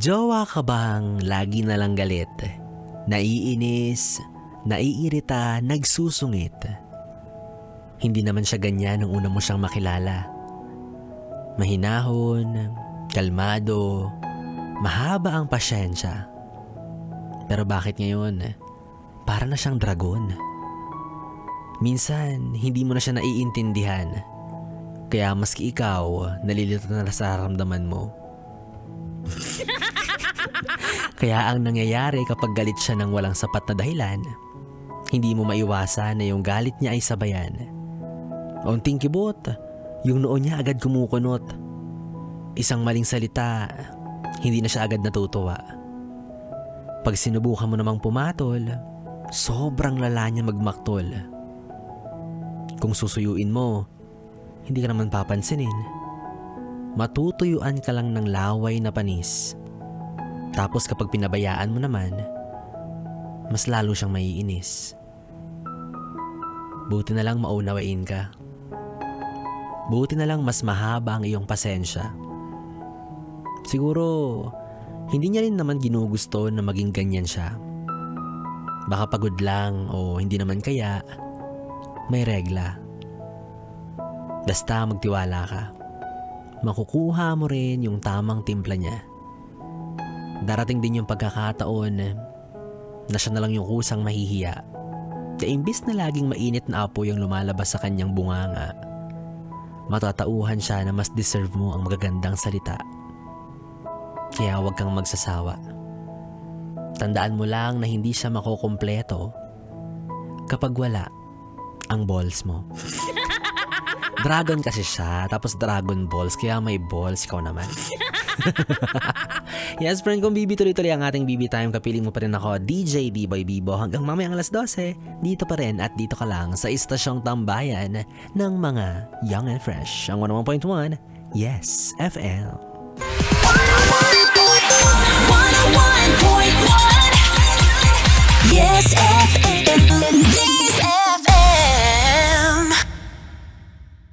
May jowa ka bang lagi na lang galit, naiinis, naiirita, nagsusungit? Hindi naman siya ganyan nung una mo siyang makilala. Mahinahon, kalmado, mahaba ang pasyensya. Pero bakit ngayon, para na siyang dragon? Minsan, hindi mo na siya naiintindihan. Kaya maski ikaw, nalilito na sa nararamdaman mo. Kaya ang nangyayari kapag galit siya ng walang sapat na dahilan, hindi mo maiwasan na yung galit niya ay sabayan. Unting kibot, yung noo niya agad kumukunot. Isang maling salita, hindi na siya agad natutuwa. Pag sinubukan mo namang pumatol, sobrang lala niya magmaktol. Kung susuyuin mo, hindi ka naman papansinin. Matutuyuan ka lang ng laway na panis. Tapos kapag pinabayaan mo naman, mas lalo siyang maiinis. Buti na lang maunawain ka. Buti na lang mas mahaba ang iyong pasensya. Siguro, hindi niya rin naman ginugusto na maging ganyan siya. Baka pagod lang o hindi naman kaya, may regla. Basta magtiwala ka. Makukuha mo rin yung tamang timpla niya. Darating din yung pagkakataon na siya na lang yung kusang mahihiya. Kaya imbis na laging mainit na apoy yung lumalabas sa kanyang bunganga, matatauhan siya na mas deserve mo ang magagandang salita. Kaya huwag kang magsasawa. Tandaan mo lang na hindi siya makukumpleto kapag wala ang balls mo. Dragon kasi siya, tapos Dragon Balls, kaya may balls, ikaw naman. Yes friend, kung Bibi tuloy-tuloy ang ating Bibi Time, kapiling mo pa rin ako, DJ B-Boy Bibo, hanggang mamayang alas 12, dito pa rin at dito ka lang sa istasyong tambayan ng mga Young and Fresh, ang 101.1, Yes FM. 101.1 Yes FM.